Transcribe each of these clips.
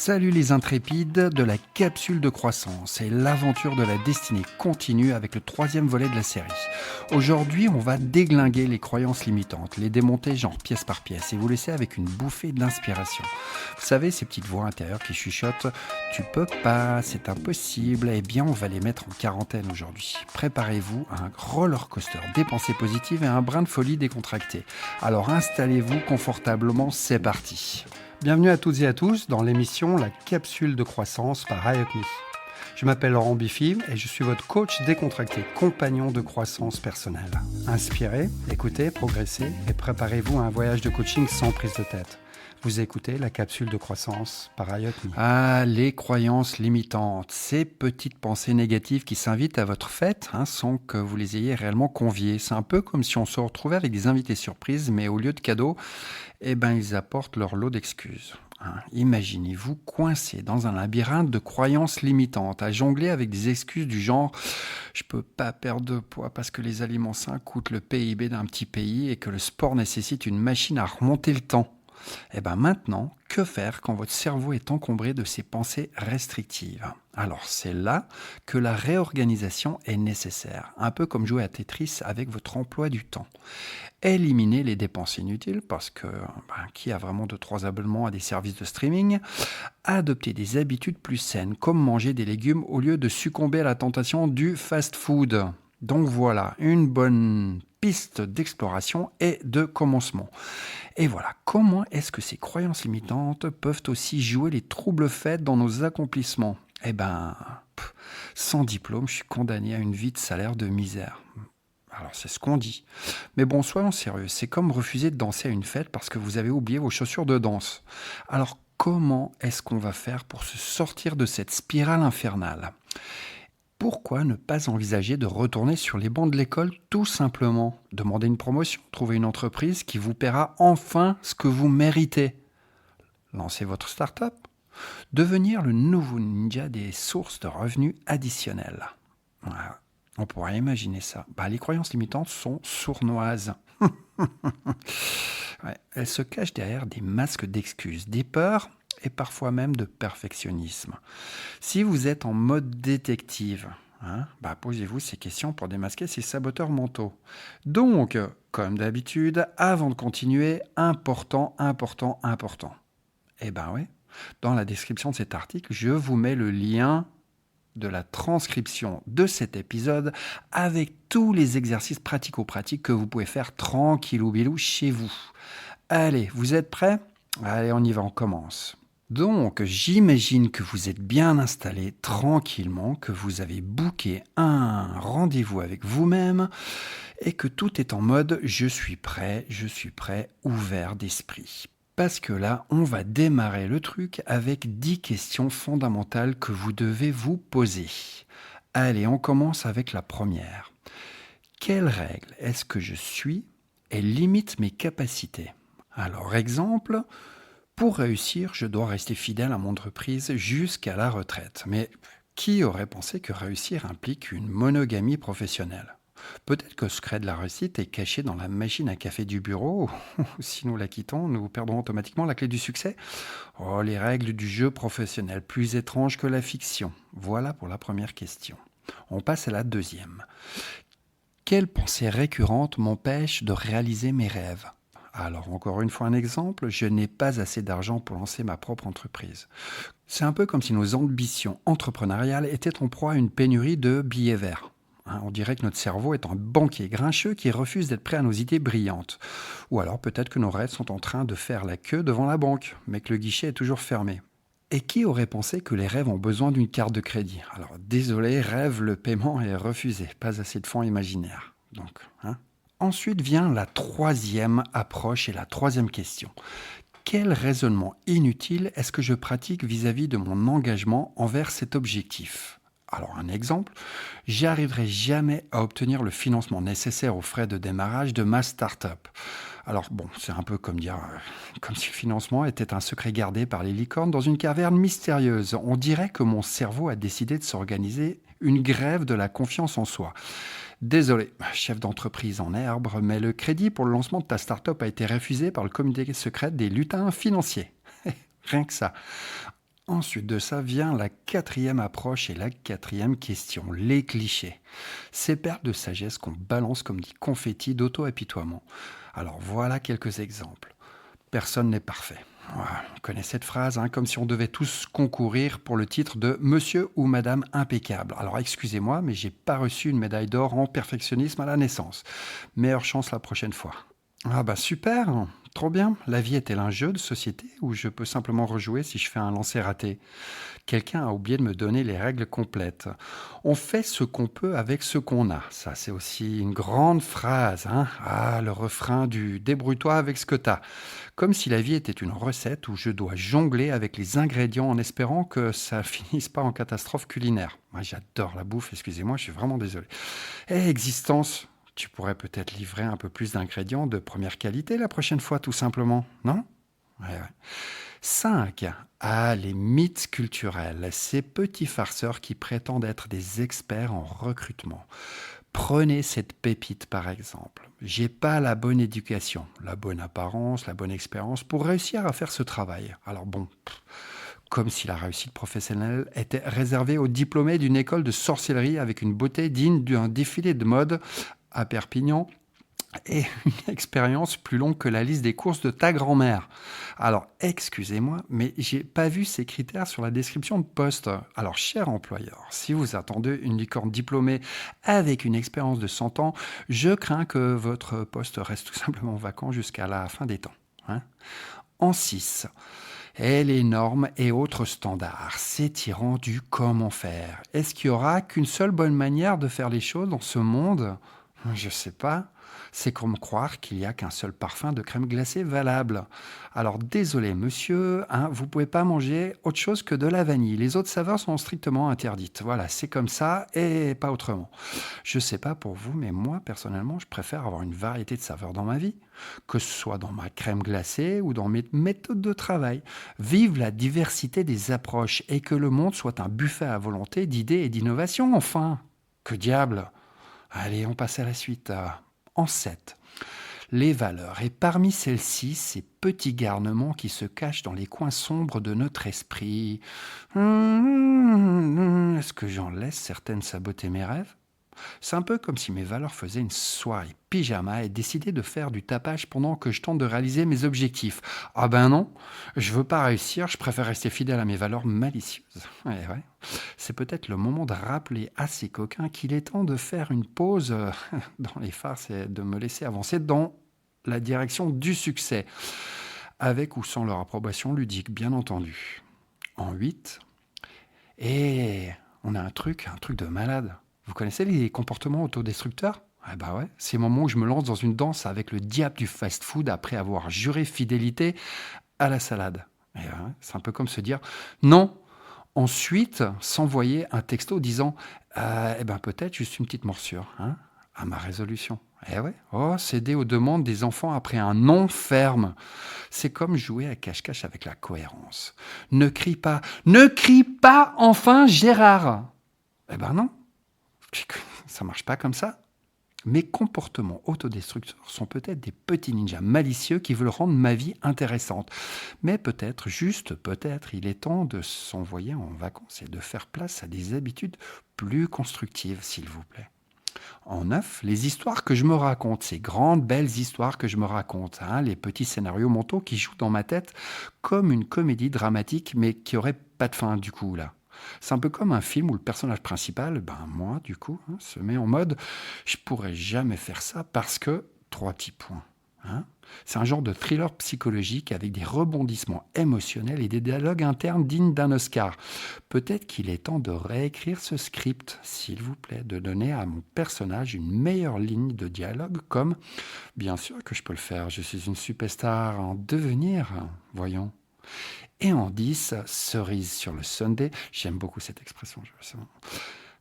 Salut les intrépides de la capsule de croissance et l'aventure de la destinée continue avec le troisième volet de la série. Aujourd'hui, on va déglinguer les croyances limitantes, les démonter genre pièce par pièce et vous laisser avec une bouffée d'inspiration. Vous savez, ces petites voix intérieures qui chuchotent « Tu peux pas, c'est impossible », eh bien on va les mettre en quarantaine aujourd'hui. Préparez-vous à un roller coaster des pensées positives et un brin de folie décontracté. Alors installez-vous confortablement, c'est parti. Bienvenue à toutes et à tous dans l'émission La capsule de croissance par IUPME. Je m'appelle Laurent Biffy et je suis votre coach décontracté, compagnon de croissance personnelle. Inspirez, écoutez, progressez et préparez-vous à un voyage de coaching sans prise de tête. Vous écoutez La capsule de croissance par IUPME. Ah, les croyances limitantes, ces petites pensées négatives qui s'invitent à votre fête sans que vous les ayez réellement conviées. C'est un peu comme si on se retrouvait avec des invités surprises, mais au lieu de cadeaux, ils apportent leur lot d'excuses. Imaginez-vous coincé dans un labyrinthe de croyances limitantes, à jongler avec des excuses du genre « je peux pas perdre de poids parce que les aliments sains coûtent le PIB d'un petit pays et que le sport nécessite une machine à remonter le temps ». Maintenant, que faire quand votre cerveau est encombré de ces pensées restrictives ? Alors c'est là que la réorganisation est nécessaire, un peu comme jouer à Tetris avec votre emploi du temps. Éliminer les dépenses inutiles, parce que qui a vraiment 2-3 abonnements à des services de streaming ? Adopter des habitudes plus saines, comme manger des légumes au lieu de succomber à la tentation du fast-food. Donc voilà, une bonne piste d'exploration et de commencement. Et voilà, comment est-ce que ces croyances limitantes peuvent aussi jouer les troubles faits dans nos accomplissements ? Sans diplôme, je suis condamné à une vie de salaire de misère. Alors c'est ce qu'on dit. Mais bon, soyons sérieux, c'est comme refuser de danser à une fête parce que vous avez oublié vos chaussures de danse. Alors comment est-ce qu'on va faire pour se sortir de cette spirale infernale ? Pourquoi ne pas envisager de retourner sur les bancs de l'école tout simplement ? Demander une promotion, trouver une entreprise qui vous paiera enfin ce que vous méritez. Lancer votre start-up. Devenir le nouveau ninja des sources de revenus additionnels. Voilà. On pourrait imaginer ça. Les croyances limitantes sont sournoises. Elles se cachent derrière des masques d'excuses, des peurs et parfois même de perfectionnisme. Si vous êtes en mode détective, posez-vous ces questions pour démasquer ces saboteurs mentaux. Donc, comme d'habitude, avant de continuer, important. Dans la description de cet article, je vous mets le lien de la transcription de cet épisode avec tous les exercices pratico-pratiques que vous pouvez faire tranquillou bilou chez vous. Allez, vous êtes prêts ? Allez, on y va, on commence. Donc, j'imagine que vous êtes bien installé tranquillement, que vous avez booké un rendez-vous avec vous-même et que tout est en mode « je suis prêt, ouvert d'esprit ». Parce que là, on va démarrer le truc avec 10 questions fondamentales que vous devez vous poser. Allez, on commence avec la première. Quelle règle est-ce que je suis et limite mes capacités ? Alors, exemple, pour réussir, je dois rester fidèle à mon entreprise jusqu'à la retraite. Mais qui aurait pensé que réussir implique une monogamie professionnelle ? Peut-être que le secret de la réussite est caché dans la machine à café du bureau. Si nous la quittons, nous perdrons automatiquement la clé du succès. Oh, les règles du jeu professionnel, plus étranges que la fiction. Voilà pour la première question. On passe à la deuxième. Quelle pensée récurrente m'empêche de réaliser mes rêves ? Alors, encore une fois un exemple, je n'ai pas assez d'argent pour lancer ma propre entreprise. C'est un peu comme si nos ambitions entrepreneuriales étaient en proie à une pénurie de billets verts. On dirait que notre cerveau est un banquier grincheux qui refuse d'être prêt à nos idées brillantes. Ou alors peut-être que nos rêves sont en train de faire la queue devant la banque, mais que le guichet est toujours fermé. Et qui aurait pensé que les rêves ont besoin d'une carte de crédit ? Alors désolé, rêve, le paiement est refusé, pas assez de fonds imaginaires. Donc, Ensuite vient la troisième approche et la troisième question. Quel raisonnement inutile est-ce que je pratique vis-à-vis de mon engagement envers cet objectif ? Alors un exemple, j'arriverai jamais à obtenir le financement nécessaire aux frais de démarrage de ma start-up. Alors bon, c'est un peu comme dire, comme si le financement était un secret gardé par les licornes dans une caverne mystérieuse. On dirait que mon cerveau a décidé de s'organiser une grève de la confiance en soi. Désolé, chef d'entreprise en herbe, mais le crédit pour le lancement de ta start-up a été refusé par le comité secret des lutins financiers. Rien que ça. Ensuite de ça vient la quatrième approche et la quatrième question, les clichés. Ces perles de sagesse qu'on balance comme des confettis d'auto-apitoiement. Alors voilà quelques exemples. Personne n'est parfait. Voilà, on connaît cette phrase, hein, comme si on devait tous concourir pour le titre de Monsieur ou Madame impeccable. Alors excusez-moi, mais j'ai pas reçu une médaille d'or en perfectionnisme à la naissance. Meilleure chance la prochaine fois. Ah bah super, trop bien. La vie est-elle un jeu de société où je peux simplement rejouer si je fais un lancer raté? Quelqu'un a oublié de me donner les règles complètes. On fait ce qu'on peut avec ce qu'on a. Ça, c'est aussi une grande phrase, hein. Ah, le refrain du débrouille-toi avec ce que t'as. Comme si la vie était une recette où je dois jongler avec les ingrédients en espérant que ça finisse pas en catastrophe culinaire. Moi, j'adore la bouffe, excusez-moi, je suis vraiment désolé. Eh, existence, tu pourrais peut-être livrer un peu plus d'ingrédients de première qualité la prochaine fois, tout simplement, non? Ouais, ouais. 5. Ah, les mythes culturels, ces petits farceurs qui prétendent être des experts en recrutement. Prenez cette pépite par exemple. J'ai pas la bonne éducation, la bonne apparence, la bonne expérience pour réussir à faire ce travail. Alors bon, comme si la réussite professionnelle était réservée aux diplômés d'une école de sorcellerie avec une beauté digne d'un défilé de mode à Perpignan et une expérience plus longue que la liste des courses de ta grand-mère. Alors, excusez-moi, mais j'ai pas vu ces critères sur la description de poste. Alors, cher employeur, si vous attendez une licorne diplômée avec une expérience de 100 ans, je crains que votre poste reste tout simplement vacant jusqu'à la fin des temps, hein. En 6, et les normes et autres standards s'étirant du comment faire. Est-ce qu'il y aura qu'une seule bonne manière de faire les choses dans ce monde? Je sais pas. C'est comme croire qu'il n'y a qu'un seul parfum de crème glacée valable. Alors désolé monsieur, hein, vous pouvez pas manger autre chose que de la vanille. Les autres saveurs sont strictement interdites. Voilà, c'est comme ça et pas autrement. Je sais pas pour vous, mais moi personnellement, je préfère avoir une variété de saveurs dans ma vie, que ce soit dans ma crème glacée ou dans mes méthodes de travail. Vive la diversité des approches et que le monde soit un buffet à volonté d'idées et d'innovations, enfin. Que diable! Allez, on passe à la suite. En 7, les valeurs. Et parmi celles-ci, ces petits garnements qui se cachent dans les coins sombres de notre esprit. Est-ce que j'en laisse certaines saboter mes rêves? C'est un peu comme si mes valeurs faisaient une soirée pyjama et décidaient de faire du tapage pendant que je tente de réaliser mes objectifs. Ah ben non, je veux pas réussir, je préfère rester fidèle à mes valeurs malicieuses. Ouais, ouais. C'est peut-être le moment de rappeler à ces coquins qu'il est temps de faire une pause dans les farces et de me laisser avancer dans la direction du succès, avec ou sans leur approbation ludique, bien entendu. En 8. Et on a un truc de malade. Vous connaissez les comportements autodestructeurs? Ah bah ouais, c'est le moment où je me lance dans une danse avec le diable du fast-food après avoir juré fidélité à la salade. Et ouais, c'est un peu comme se dire non. Ensuite, s'envoyer un texto disant eh ben peut-être juste une petite morsure, hein, à ma résolution. Eh ouais, oh, céder aux demandes des enfants après un non ferme. C'est comme jouer à cache-cache avec la cohérence. Ne crie pas enfin Gérard. Eh ben non, ça marche pas comme ça. Mes comportements autodestructeurs sont peut-être des petits ninjas malicieux qui veulent rendre ma vie intéressante. Mais peut-être, juste peut-être, il est temps de s'envoyer en vacances et de faire place à des habitudes plus constructives, s'il vous plaît. En 9, les histoires que je me raconte, ces grandes, belles histoires que je me raconte, hein, les petits scénarios mentaux qui jouent dans ma tête comme une comédie dramatique, mais qui aurait pas de fin du coup là. C'est un peu comme un film où le personnage principal, ben moi du coup, hein, se met en mode je pourrais jamais faire ça parce que trois petits points, hein. C'est un genre de thriller psychologique avec des rebondissements émotionnels et des dialogues internes dignes d'un Oscar. Peut-être qu'il est temps de réécrire ce script, s'il vous plaît, de donner à mon personnage une meilleure ligne de dialogue comme bien sûr que je peux le faire, je suis une superstar en devenir, voyons. Et en 10, cerise sur le sundae, j'aime beaucoup cette expression,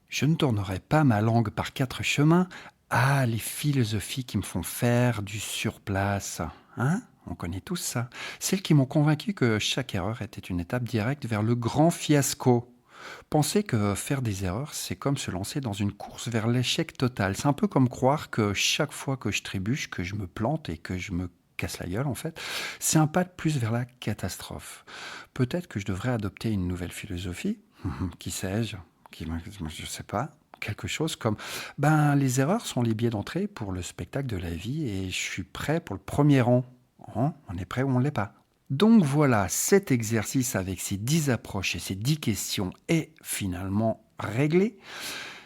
je ne tournerai pas ma langue par quatre chemins. Ah, les philosophies qui me font faire du surplace. Hein? On connaît tous ça. Celles qui m'ont convaincu que chaque erreur était une étape directe vers le grand fiasco. Penser que faire des erreurs, c'est comme se lancer dans une course vers l'échec total. C'est un peu comme croire que chaque fois que je trébuche, que je me plante et que je me casse la gueule en fait, c'est un pas de plus vers la catastrophe. Peut-être que je devrais adopter une nouvelle philosophie, qui sais-je, je sais pas, quelque chose comme, les erreurs sont les billets d'entrée pour le spectacle de la vie et je suis prêt pour le premier rang. Hein, on est prêt ou on ne l'est pas. Donc voilà, cet exercice avec ces 10 approches et ces 10 questions est finalement réglé.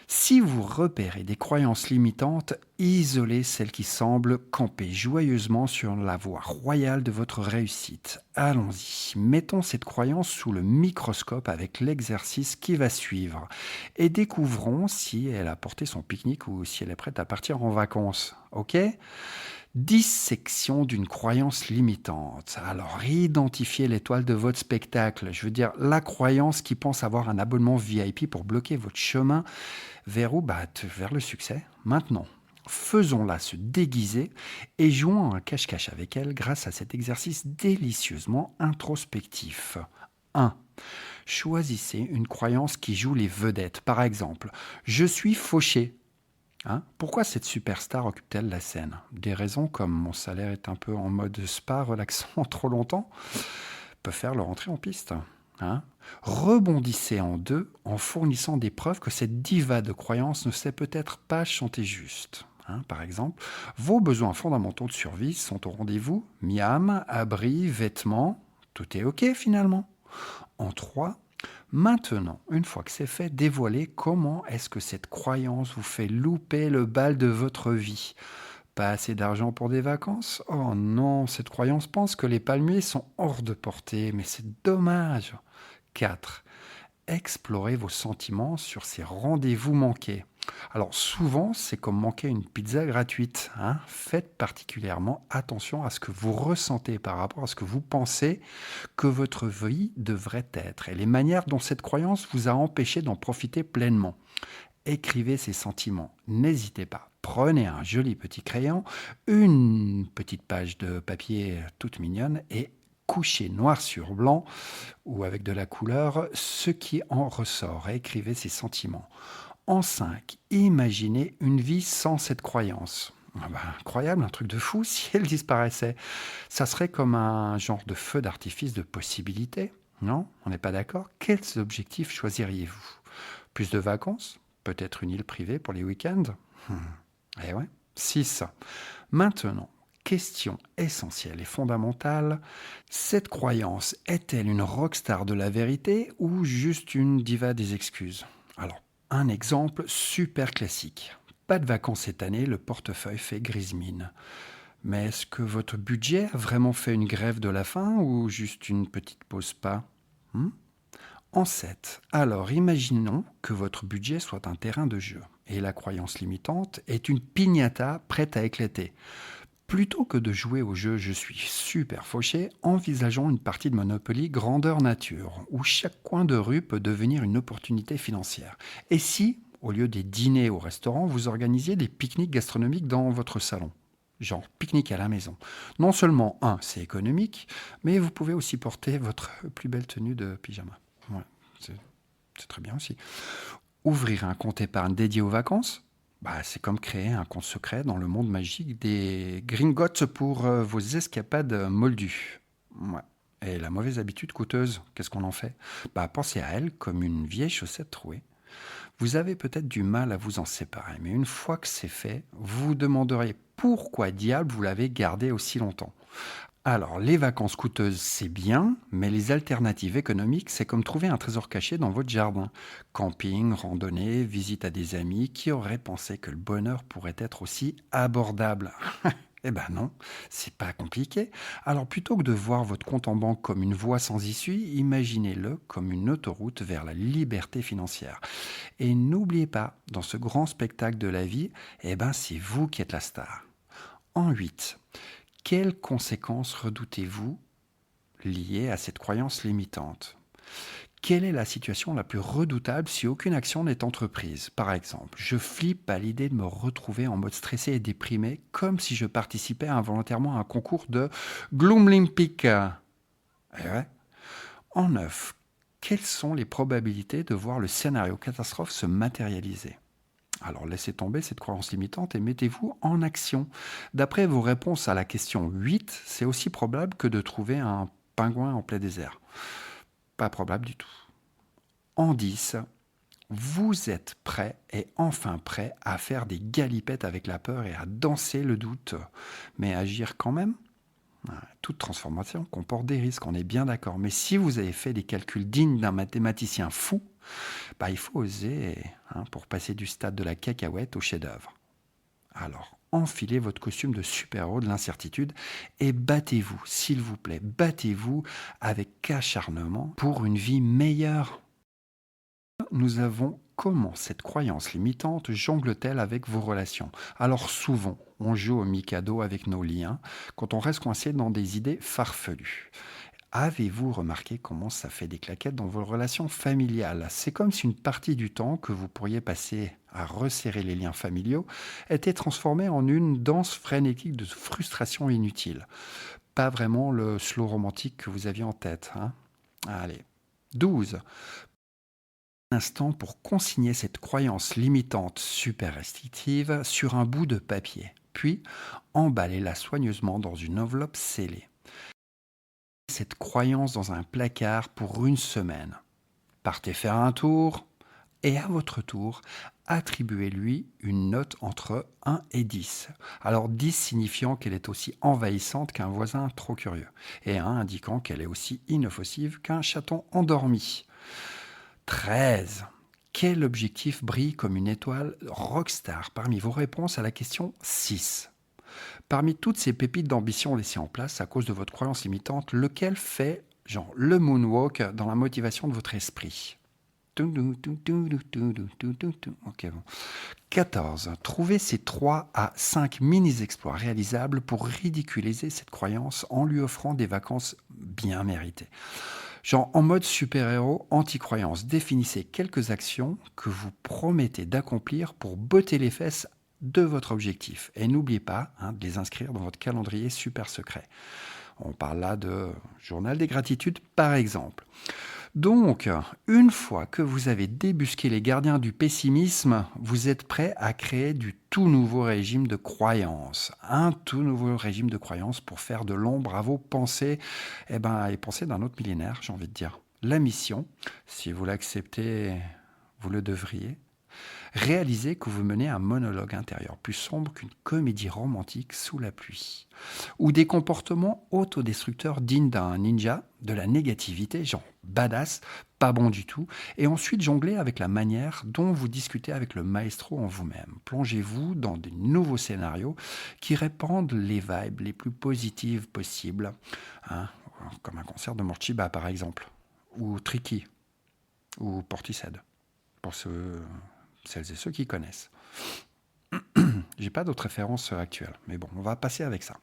Si vous repérez des croyances limitantes, isolez celles qui semblent camper joyeusement sur la voie royale de votre réussite. Allons-y, mettons cette croyance sous le microscope avec l'exercice qui va suivre et découvrons si elle a porté son pique-nique ou si elle est prête à partir en vacances. Ok ? Dissection d'une croyance limitante. Alors, identifiez l'étoile de votre spectacle. Je veux dire, la croyance qui pense avoir un abonnement VIP pour bloquer votre chemin vers où? Vers le succès. Maintenant, faisons-la se déguiser et jouons un cache-cache avec elle grâce à cet exercice délicieusement introspectif. 1. Choisissez une croyance qui joue les vedettes. Par exemple, je suis fauché. Hein? Pourquoi cette superstar occupe-t-elle la scène? Des raisons comme mon salaire est un peu en mode spa relaxant trop longtemps peuvent faire leur entrée en piste. Hein? Rebondissez en deux en fournissant des preuves que cette diva de croyance ne sait peut-être pas chanter juste. Hein, par exemple, vos besoins fondamentaux de survie sont au rendez-vous, miam, abri, vêtements, tout est OK finalement. En 3, maintenant, une fois que c'est fait, dévoilez comment est-ce que cette croyance vous fait louper le bal de votre vie. Pas assez d'argent pour des vacances? Oh non, cette croyance pense que les palmiers sont hors de portée, mais c'est dommage. 4. Explorez vos sentiments sur ces rendez-vous manqués. Alors souvent, c'est comme manquer une pizza gratuite. Hein. Faites particulièrement attention à ce que vous ressentez par rapport à ce que vous pensez que votre vie devrait être et les manières dont cette croyance vous a empêché d'en profiter pleinement. Écrivez ces sentiments. N'hésitez pas. Prenez un joli petit crayon, une petite page de papier toute mignonne et couchez noir sur blanc ou avec de la couleur ce qui en ressort. Écrivez ces sentiments. En 5, imaginez une vie sans cette croyance. Incroyable, un truc de fou si elle disparaissait. Ça serait comme un genre de feu d'artifice de possibilités. Non? On n'est pas d'accord? Quels objectifs choisiriez-vous? Plus de vacances? Peut-être une île privée pour les week-ends? Eh ouais. 6. Maintenant, question essentielle et fondamentale. Cette croyance est-elle une rockstar de la vérité ou juste une diva des excuses? Alors, un exemple super classique. Pas de vacances cette année, le portefeuille fait grise mine. Mais est-ce que votre budget a vraiment fait une grève de la faim ou juste une petite pause spa? En 7. Alors imaginons que votre budget soit un terrain de jeu et la croyance limitante est une piñata prête à éclater. Plutôt que de jouer au jeu je suis super fauché, envisageons une partie de Monopoly grandeur nature où chaque coin de rue peut devenir une opportunité financière. Et si, au lieu des dîners au restaurant, vous organisiez des pique-niques gastronomiques dans votre salon? Genre pique-nique à la maison. Non seulement, c'est économique, mais vous pouvez aussi porter votre plus belle tenue de pyjama. Ouais, c'est très bien aussi. Ouvrir un compte épargne dédié aux vacances, c'est comme créer un compte secret dans le monde magique des Gringotts pour vos escapades moldues. Ouais. Et la mauvaise habitude coûteuse, qu'est-ce qu'on en fait? Pensez à elle comme une vieille chaussette trouée. Vous avez peut-être du mal à vous en séparer, mais une fois que c'est fait, vous vous demanderez pourquoi diable vous l'avez gardée aussi longtemps. Alors, les vacances coûteuses, c'est bien, mais les alternatives économiques, c'est comme trouver un trésor caché dans votre jardin. Camping, randonnée, visite à des amis qui auraient pensé que le bonheur pourrait être aussi abordable. Eh ben non, c'est pas compliqué. Alors plutôt que de voir votre compte en banque comme une voie sans issue, imaginez-le comme une autoroute vers la liberté financière. Et n'oubliez pas, dans ce grand spectacle de la vie, c'est vous qui êtes la star. En 8. Quelles conséquences redoutez-vous liées à cette croyance limitante? Quelle est la situation la plus redoutable si aucune action n'est entreprise? Par exemple, je flippe à l'idée de me retrouver en mode stressé et déprimé, comme si je participais involontairement à un concours de Gloomlympic. Eh ouais. En 9, quelles sont les probabilités de voir le scénario catastrophe se matérialiser? Alors laissez tomber cette croyance limitante et mettez-vous en action. D'après vos réponses à la question 8, c'est aussi probable que de trouver un pingouin en plein désert. Pas probable du tout. En 10, vous êtes prêt et enfin prêt à faire des galipettes avec la peur et à danser le doute, mais agir quand même. Toute transformation comporte des risques, on est bien d'accord. Mais si vous avez fait des calculs dignes d'un mathématicien fou, il faut oser pour passer du stade de la cacahuète au chef-d'œuvre. Alors, enfilez votre costume de super-héros de l'incertitude et battez-vous, s'il vous plaît, battez-vous avec acharnement pour une vie meilleure. Nous avons comment cette croyance limitante jongle-t-elle avec vos relations? Alors souvent, on joue au Mikado avec nos liens quand on reste coincé dans des idées farfelues. Avez-vous remarqué comment ça fait des claquettes dans vos relations familiales? C'est comme si une partie du temps que vous pourriez passer à resserrer les liens familiaux était transformée en une danse frénétique de frustration inutile. Pas vraiment le slow romantique que vous aviez en tête, hein? Allez. 12. Instant pour consigner cette croyance limitante super restrictive sur un bout de papier, puis emballez-la soigneusement dans une enveloppe scellée. Cette croyance dans un placard pour une semaine. Partez faire un tour et à votre tour, attribuez-lui une note entre 1 et 10. Alors 10 signifiant qu'elle est aussi envahissante qu'un voisin trop curieux et 1 indiquant qu'elle est aussi inoffensive qu'un chaton endormi. 13. Quel objectif brille comme une étoile rockstar parmi vos réponses à la question 6? Parmi toutes ces pépites d'ambition laissées en place à cause de votre croyance limitante, lequel fait, genre, le moonwalk dans la motivation de votre esprit? Ok, bon. 14. Trouvez ces 3 à 5 mini-exploits réalisables pour ridiculiser cette croyance en lui offrant des vacances bien méritées. Genre en mode super-héros anti-croyance, définissez quelques actions que vous promettez d'accomplir pour botter les fesses de votre objectif. Et n'oubliez pas de les inscrire dans votre calendrier super secret. On parle là de journal des gratitudes par exemple. Donc, une fois que vous avez débusqué les gardiens du pessimisme, vous êtes prêt à créer du tout nouveau régime de croyance. Un tout nouveau régime de croyance pour faire de l'ombre à vos pensées et pensées d'un autre millénaire, j'ai envie de dire. La mission, si vous l'acceptez, vous le devriez. Réalisez que vous menez un monologue intérieur plus sombre qu'une comédie romantique sous la pluie. Ou des comportements autodestructeurs dignes d'un ninja, de la négativité, genre badass, pas bon du tout, et ensuite jongler avec la manière dont vous discutez avec le maestro en vous-même. Plongez-vous dans de nouveaux scénarios qui répandent les vibes les plus positives possibles, comme un concert de Morchiba par exemple, ou Tricky, ou Portishead, pour celles et ceux qui connaissent. J'ai pas d'autres références actuelles, mais bon, on va passer avec ça.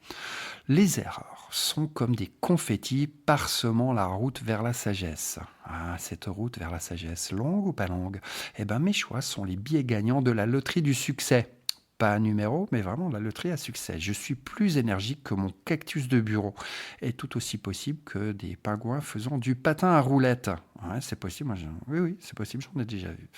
Les erreurs sont comme des confettis parsemant la route vers la sagesse. Ah, cette route vers la sagesse, longue ou pas longue? Mes choix sont les billets gagnants de la loterie du succès. Pas un numéro, mais vraiment la loterie à succès. Je suis plus énergique que mon cactus de bureau. Et tout aussi possible que des pingouins faisant du patin à roulettes. Ouais, c'est possible. Oui, c'est possible, j'en ai déjà vu.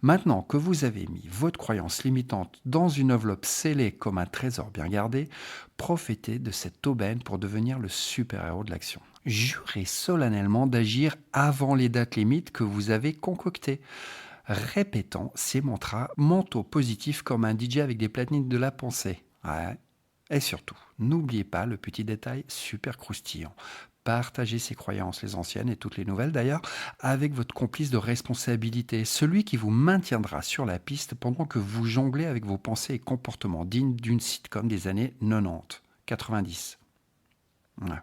Maintenant que vous avez mis votre croyance limitante dans une enveloppe scellée comme un trésor bien gardé, profitez de cette aubaine pour devenir le super-héros de l'action. Jurez solennellement d'agir avant les dates limites que vous avez concoctées, répétant ces mantras mentaux positifs comme un DJ avec des platines de la pensée. Ouais. Et surtout, n'oubliez pas le petit détail super croustillant. Partagez ces croyances, les anciennes et toutes les nouvelles d'ailleurs, avec votre complice de responsabilité, celui qui vous maintiendra sur la piste pendant que vous jonglez avec vos pensées et comportements dignes d'une sitcom des années 90, 90. Ouais.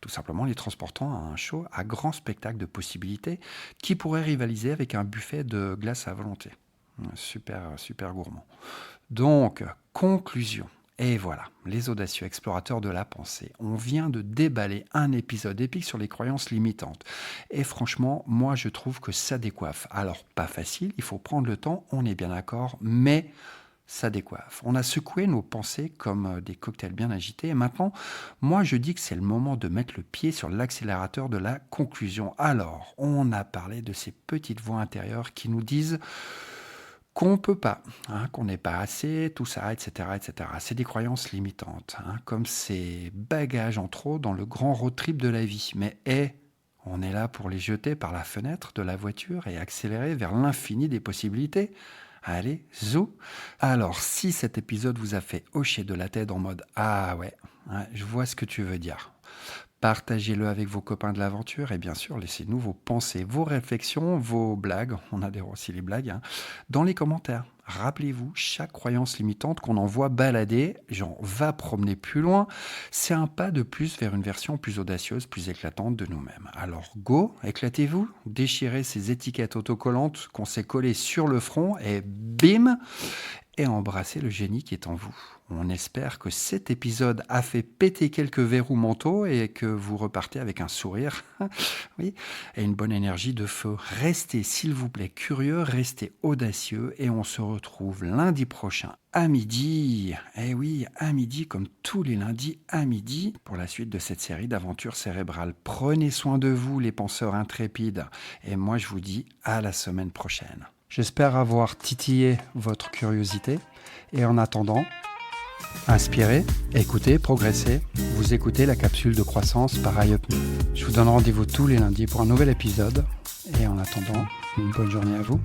Tout simplement les transportant à un show à grand spectacle de possibilités qui pourrait rivaliser avec un buffet de glace à volonté. Super, super gourmand. Donc, conclusion. Et voilà, les audacieux explorateurs de la pensée. On vient de déballer un épisode épique sur les croyances limitantes. Et franchement, moi je trouve que ça décoiffe. Alors, pas facile, il faut prendre le temps, on est bien d'accord, mais ça décoiffe. On a secoué nos pensées comme des cocktails bien agités. Et maintenant, moi je dis que c'est le moment de mettre le pied sur l'accélérateur de la conclusion. Alors, on a parlé de ces petites voix intérieures qui nous disent qu'on peut pas, qu'on n'est pas assez, tout ça, etc., etc. C'est des croyances limitantes, comme ces bagages en trop dans le grand road trip de la vie. Mais on est là pour les jeter par la fenêtre de la voiture et accélérer vers l'infini des possibilités. Allez, zou. Alors, si cet épisode vous a fait hocher de la tête en mode « Ah ouais, je vois ce que tu veux dire », partagez-le avec vos copains de l'aventure et bien sûr, laissez-nous vos pensées, vos réflexions, vos blagues, on adore aussi les blagues, dans les commentaires. Rappelez-vous, chaque croyance limitante qu'on envoie balader, genre va promener plus loin, c'est un pas de plus vers une version plus audacieuse, plus éclatante de nous-mêmes. Alors go, éclatez-vous, déchirez ces étiquettes autocollantes qu'on s'est collées sur le front et bim, et embrassez le génie qui est en vous. On espère que cet épisode a fait péter quelques verrous mentaux et que vous repartez avec un sourire oui, et une bonne énergie de feu. Restez s'il vous plaît curieux, restez audacieux et on se retrouve lundi prochain à midi. Eh oui, à midi comme tous les lundis à midi pour la suite de cette série d'aventures cérébrales. Prenez soin de vous les penseurs intrépides et moi je vous dis à la semaine prochaine. J'espère avoir titillé votre curiosité et en attendant, inspirez, écoutez, progressez. Vous écoutez la capsule de croissance par iUpMe. Je vous donne rendez-vous tous les lundis pour un nouvel épisode et en attendant, une bonne journée à vous.